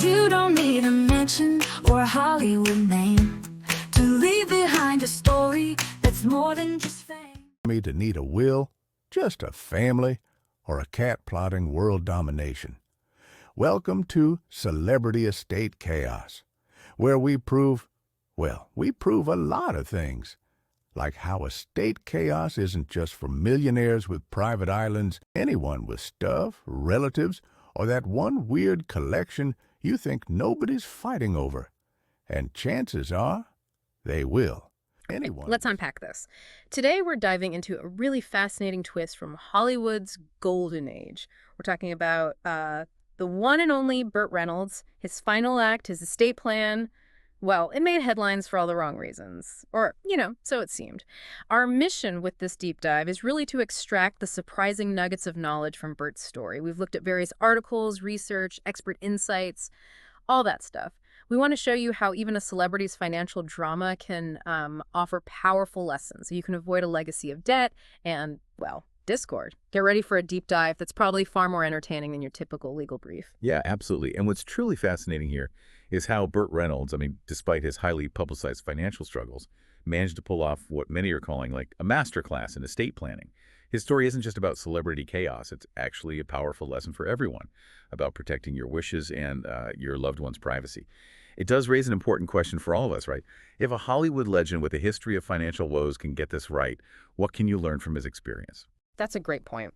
You don't need a mansion or a Hollywood name to leave behind a story that's more than just fame. Me to need a will, just a family, or a cat plotting world domination. Welcome to Celebrity Estate Chaos, where we prove a lot of things. Like how estate chaos isn't just for millionaires with private islands, anyone with stuff, relatives, or that one weird collection you think nobody's fighting over. And chances are, they will. Anyone. Let's unpack this. Today, we're diving into a really fascinating twist from Hollywood's golden age. We're talking about the one and only Burt Reynolds, his final act, his estate plan. Well, it made headlines for all the wrong reasons. Or, so it seemed. Our mission with this deep dive is really to extract the surprising nuggets of knowledge from Burt's story. We've looked at various articles, research, expert insights, all that stuff. We want to show you how even a celebrity's financial drama can offer powerful lessons. So you can avoid a legacy of debt and, discord. Get ready for a deep dive that's probably far more entertaining than your typical legal brief. Yeah, absolutely. And what's truly fascinating here is how Burt Reynolds, despite his highly publicized financial struggles, managed to pull off what many are calling like a masterclass in estate planning. His story isn't just about celebrity chaos. It's actually a powerful lesson for everyone about protecting your wishes and your loved one's privacy. It does raise an important question for all of us, right? If a Hollywood legend with a history of financial woes can get this right, what can you learn from his experience? That's a great point.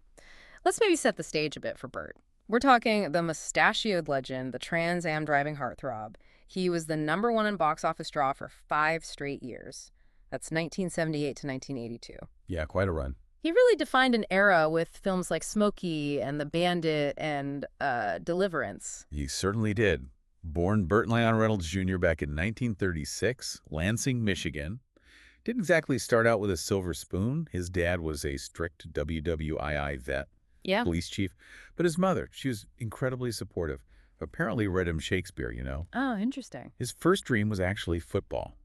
Let's maybe set the stage a bit for Burt. We're talking the mustachioed legend, the Trans Am driving heartthrob. He was the #1 in box office draw for 5 straight years. That's 1978 to 1982. Yeah, quite a run. He really defined an era with films like Smokey and The Bandit and Deliverance. He certainly did. Born Burt Lyon Reynolds Jr. back in 1936, Lansing, Michigan. Didn't exactly start out with a silver spoon. His dad was a strict WWII vet, police chief. But his mother, she was incredibly supportive. Apparently read him Shakespeare, Oh, interesting. His first dream was actually football.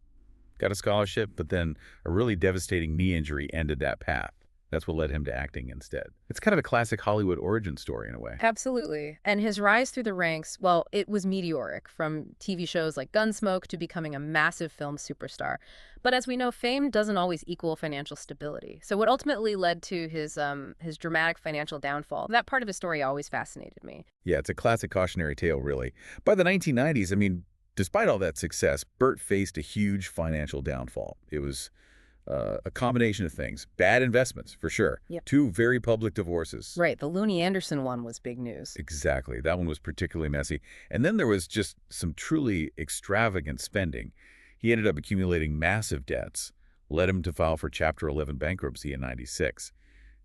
Got a scholarship, but then a really devastating knee injury ended that path. That's what led him to acting instead. It's kind of a classic Hollywood origin story in a way. Absolutely. And his rise through the ranks, it was meteoric, from TV shows like Gunsmoke to becoming a massive film superstar. But as we know, fame doesn't always equal financial stability. So what ultimately led to his dramatic financial downfall, that part of his story always fascinated me. Yeah, it's a classic cautionary tale, really. By the 1990s, despite all that success, Burt faced a huge financial downfall. It was a combination of things. Bad investments, for sure. Yep. 2 very public divorces. Right. The Looney Anderson one was big news. Exactly. That one was particularly messy. And then there was just some truly extravagant spending. He ended up accumulating massive debts, led him to file for Chapter 11 bankruptcy in '96,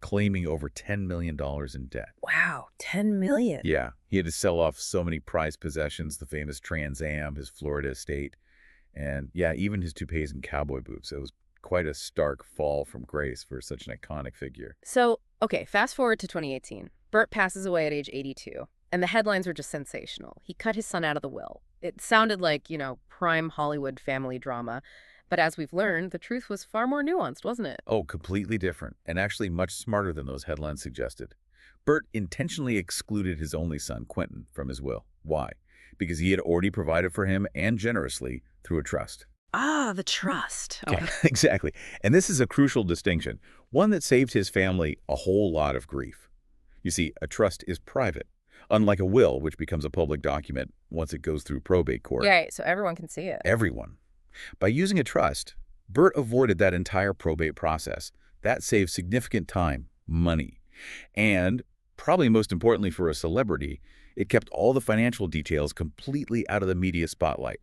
claiming over $10 million in debt. Wow, $10 million. Yeah. He had to sell off so many prized possessions, the famous Trans Am, his Florida estate, and even his toupees and cowboy boots. It was quite a stark fall from grace for such an iconic figure. So, fast forward to 2018. Burt passes away at age 82, and the headlines were just sensational. He cut his son out of the will. It sounded like, prime Hollywood family drama. But as we've learned, the truth was far more nuanced, wasn't it? Oh, completely different, and actually much smarter than those headlines suggested. Burt intentionally excluded his only son, Quentin, from his will. Why? Because he had already provided for him, and generously, through a trust. Ah, the trust. Okay. Exactly. And this is a crucial distinction, one that saved his family a whole lot of grief. You see, a trust is private, unlike a will, which becomes a public document once it goes through probate court. Yeah, right, so everyone can see it. Everyone. By using a trust, Burt avoided that entire probate process. That saved significant time, money, and, probably most importantly for a celebrity, it kept all the financial details completely out of the media spotlight.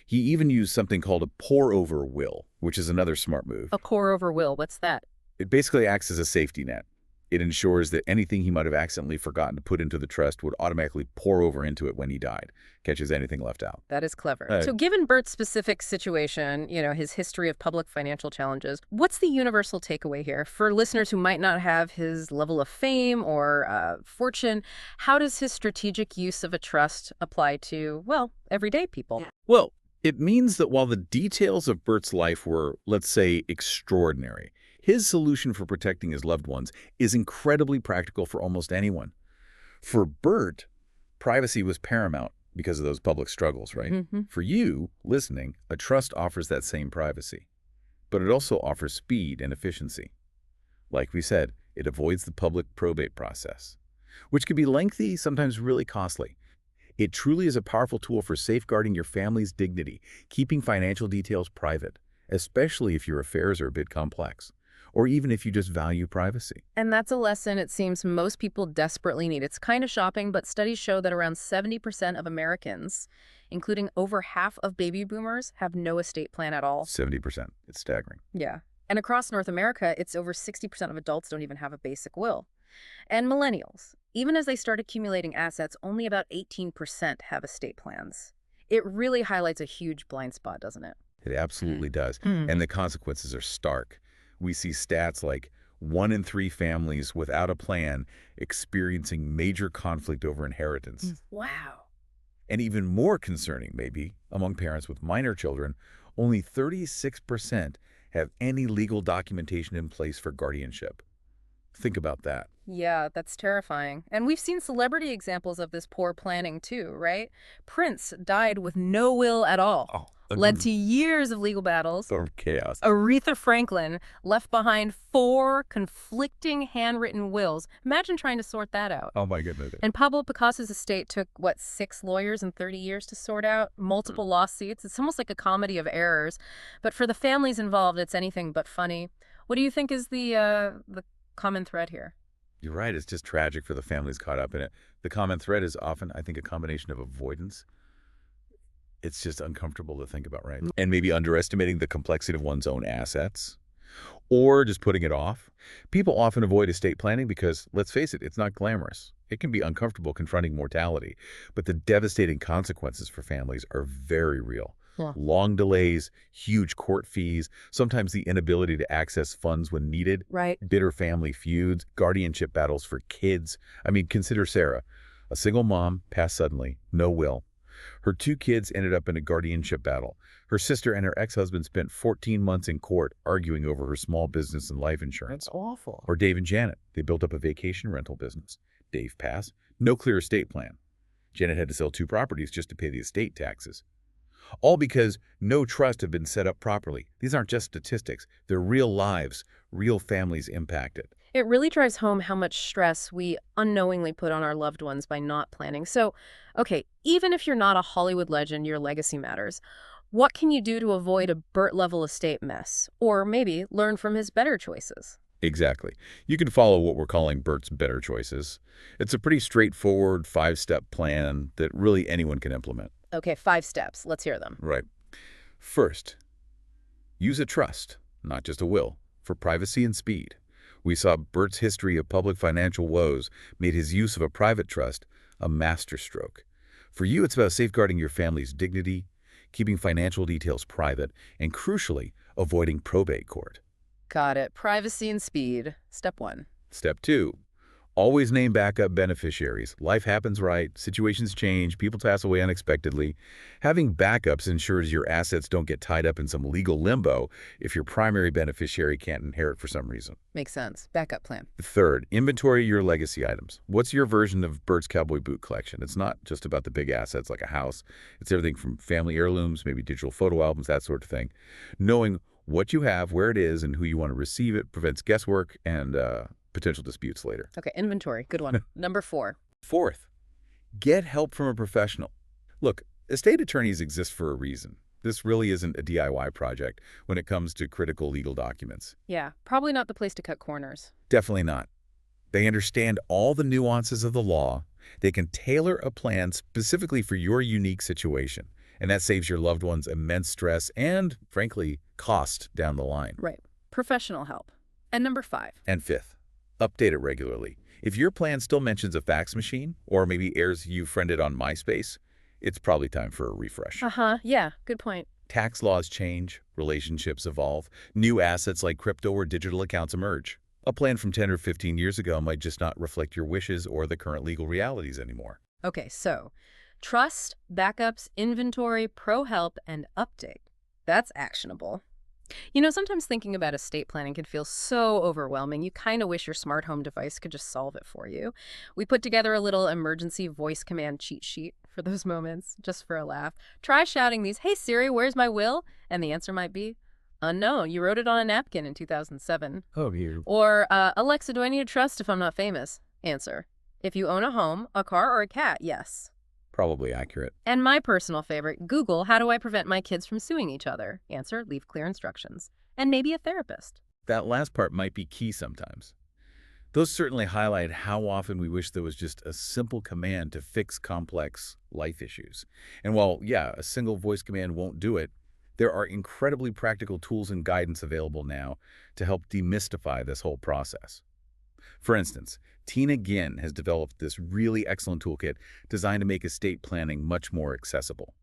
He even used something called a pour-over will, which is another smart move. A pour-over will, what's that? It basically acts as a safety net. It ensures that anything he might have accidentally forgotten to put into the trust would automatically pour over into it when he died, catches anything left out. That is clever. So given Burt's specific situation, his history of public financial challenges, what's the universal takeaway here? For listeners who might not have his level of fame or fortune, how does his strategic use of a trust apply to, everyday people? Well, it means that while the details of Burt's life were, let's say, extraordinary, his solution for protecting his loved ones is incredibly practical for almost anyone. For Burt, privacy was paramount, because of those public struggles, right? Mm-hmm. For you, listening, a trust offers that same privacy, but it also offers speed and efficiency. Like we said, it avoids the public probate process, which can be lengthy, sometimes really costly. It truly is a powerful tool for safeguarding your family's dignity, keeping financial details private, especially if your affairs are a bit complex, or even if you just value privacy. And that's a lesson it seems most people desperately need. It's kind of shocking, but studies show that around 70% of Americans, including over half of baby boomers, have no estate plan at all. 70%. It's staggering. Yeah. And across North America, it's over 60% of adults don't even have a basic will. And millennials, even as they start accumulating assets, only about 18% have estate plans. It really highlights a huge blind spot, doesn't it? It absolutely does. Hmm. And the consequences are stark. We see stats like 1 in 3 families without a plan experiencing major conflict over inheritance. Wow. And even more concerning, maybe, among parents with minor children, only 36% have any legal documentation in place for guardianship. Think about that. Yeah, that's terrifying. And we've seen celebrity examples of this poor planning too, right? Prince died with no will at all. Led to years of legal battles. Sort of chaos. Aretha Franklin left behind 4 conflicting handwritten wills. Imagine trying to sort that out. Oh my goodness. And Pablo Picasso's estate took, 6 lawyers and 30 years to sort out, multiple lawsuits. It's almost like a comedy of errors. But for the families involved, it's anything but funny. What do you think is the common thread here? You're right. It's just tragic for the families caught up in it. The common thread is often, I think, a combination of avoidance. It's just uncomfortable to think about, right? And maybe underestimating the complexity of one's own assets, or just putting it off. People often avoid estate planning because, let's face it, it's not glamorous. It can be uncomfortable confronting mortality, but the devastating consequences for families are very real. Yeah. Long delays, huge court fees, sometimes the inability to access funds when needed, Right. bitter family feuds, guardianship battles for kids. I mean, consider Sarah, a single mom, passed suddenly, no will. Her 2 kids ended up in a guardianship battle. Her sister and her ex-husband spent 14 months in court arguing over her small business and life insurance. That's awful. Or Dave and Janet, they built up a vacation rental business. Dave passed, no clear estate plan. Janet had to sell 2 properties just to pay the estate taxes. All because no trust had been set up properly. These aren't just statistics. They're real lives, real families impacted. It really drives home how much stress we unknowingly put on our loved ones by not planning. So, okay, even if you're not a Hollywood legend, your legacy matters. What can you do to avoid a Burt-level estate mess? Or maybe learn from his better choices? Exactly. You can follow what we're calling Burt's Better Choices. It's a pretty straightforward 5-step plan that really anyone can implement. Okay, 5 steps. Let's hear them. Right. First, use a trust, not just a will, for privacy and speed. We saw Burt's history of public financial woes made his use of a private trust a masterstroke. For you, it's about safeguarding your family's dignity, keeping financial details private, and crucially, avoiding probate court. Got it. Privacy and speed. Step 1. Step 2, always name backup beneficiaries. Life happens, right? Situations change. People pass away unexpectedly. Having backups ensures your assets don't get tied up in some legal limbo if your primary beneficiary can't inherit for some reason. Makes sense. Backup plan. Third, inventory your legacy items. What's your version of Burt's cowboy boot collection? It's not just about the big assets like a house. It's everything from family heirlooms, maybe digital photo albums, that sort of thing. Knowing what you have, where it is, and who you want to receive it prevents guesswork and potential disputes later. Okay, inventory. Good one. Number 4. Fourth, get help from a professional. Look, estate attorneys exist for a reason. This really isn't a DIY project when it comes to critical legal documents. Yeah, probably not the place to cut corners. Definitely not. They understand all the nuances of the law. They can tailor a plan specifically for your unique situation, and that saves your loved ones immense stress and, frankly, cost down the line. Right. Professional help. And number 5. And fifth, update it regularly. If your plan still mentions a fax machine, or maybe airs you friended on MySpace, it's probably time for a refresh. Yeah, good point. Tax laws change, relationships evolve, new assets like crypto or digital accounts emerge. A plan from 10 or 15 years ago might just not reflect your wishes or the current legal realities anymore. Okay, so trust, backups, inventory, pro help, and update. That's actionable. Sometimes thinking about estate planning can feel so overwhelming. You kind of wish your smart home device could just solve it for you. We put together a little emergency voice command cheat sheet for those moments, just for a laugh. Try shouting these, "Hey Siri, where's my will?" And the answer might be, "Unknown. You wrote it on a napkin in 2007. Oh, you. Or, "Alexa, do I need a trust if I'm not famous?" Answer, "If you own a home, a car, or a cat, yes." Probably accurate. And my personal favorite, Google, how do I prevent my kids from suing each other? Answer, leave clear instructions. And maybe a therapist. That last part might be key sometimes. Those certainly highlight how often we wish there was just a simple command to fix complex life issues. And while, yeah, a single voice command won't do it, there are incredibly practical tools and guidance available now to help demystify this whole process. For instance, Tina Ginn has developed this really excellent toolkit designed to make estate planning much more accessible.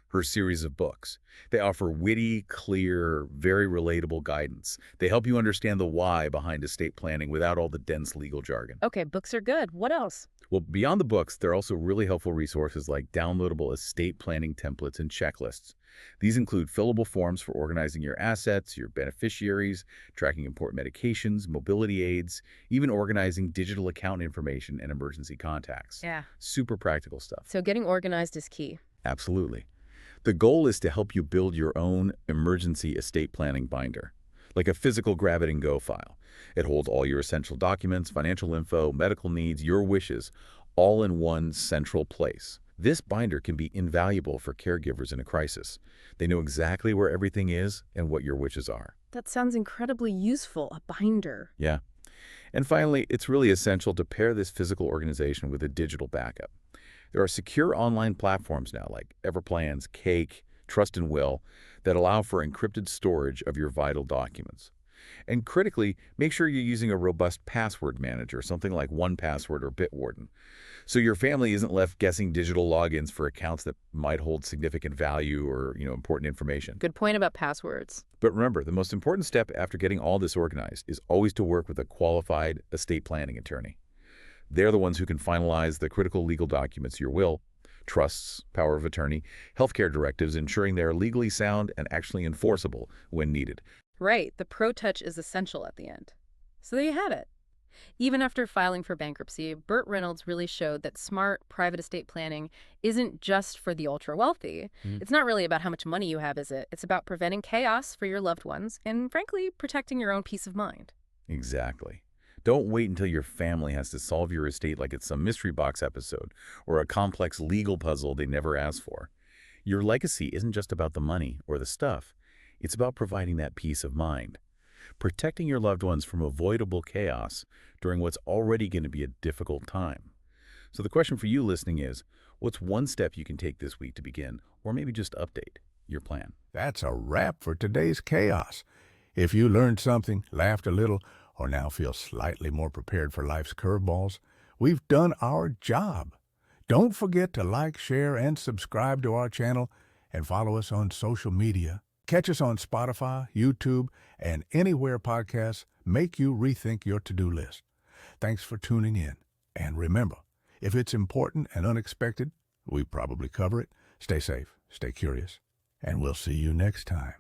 Her series of books, they offer witty, clear, very relatable guidance. They help you understand the why behind estate planning without all the dense legal jargon. Okay, books are good. What else? Well, beyond the books, there are also really helpful resources like downloadable estate planning templates and checklists. These include fillable forms for organizing your assets, your beneficiaries, tracking important medications, mobility aids, even organizing digital account information and emergency contacts. Yeah. Super practical stuff. So getting organized is key. Absolutely. The goal is to help you build your own emergency estate planning binder, like a physical grab-it-and-go file. It holds all your essential documents, financial info, medical needs, your wishes, all in one central place. This binder can be invaluable for caregivers in a crisis. They know exactly where everything is and what your wishes are. That sounds incredibly useful, a binder. Yeah. And finally, it's really essential to pair this physical organization with a digital backup. There are secure online platforms now like Everplans, Cake, Trust and Will that allow for encrypted storage of your vital documents. And critically, make sure you're using a robust password manager, something like 1Password or Bitwarden, so your family isn't left guessing digital logins for accounts that might hold significant value or, important information. Good point about passwords. But remember, the most important step after getting all this organized is always to work with a qualified estate planning attorney. They're the ones who can finalize the critical legal documents, your will, trusts, power of attorney, healthcare directives, ensuring they are legally sound and actually enforceable when needed. Right, the pro touch is essential at the end. So there you have it. Even after filing for bankruptcy, Burt Reynolds really showed that smart, private estate planning isn't just for the ultra-wealthy. It's not really about how much money you have, is it? It's about preventing chaos for your loved ones and, frankly, protecting your own peace of mind. Exactly. Don't wait until your family has to solve your estate like it's some mystery box episode or a complex legal puzzle they never asked for. Your legacy isn't just about the money or the stuff. It's about providing that peace of mind, protecting your loved ones from avoidable chaos during what's already going to be a difficult time. So the question for you listening is, what's one step you can take this week to begin, or maybe just update your plan? That's a wrap for today's chaos. If you learned something, laughed a little, or now feel slightly more prepared for life's curveballs, we've done our job. Don't forget to like, share, and subscribe to our channel and follow us on social media. Catch us on Spotify, YouTube, and anywhere podcasts make you rethink your to-do list. Thanks for tuning in. And remember, if it's important and unexpected, we probably cover it. Stay safe, stay curious, and we'll see you next time.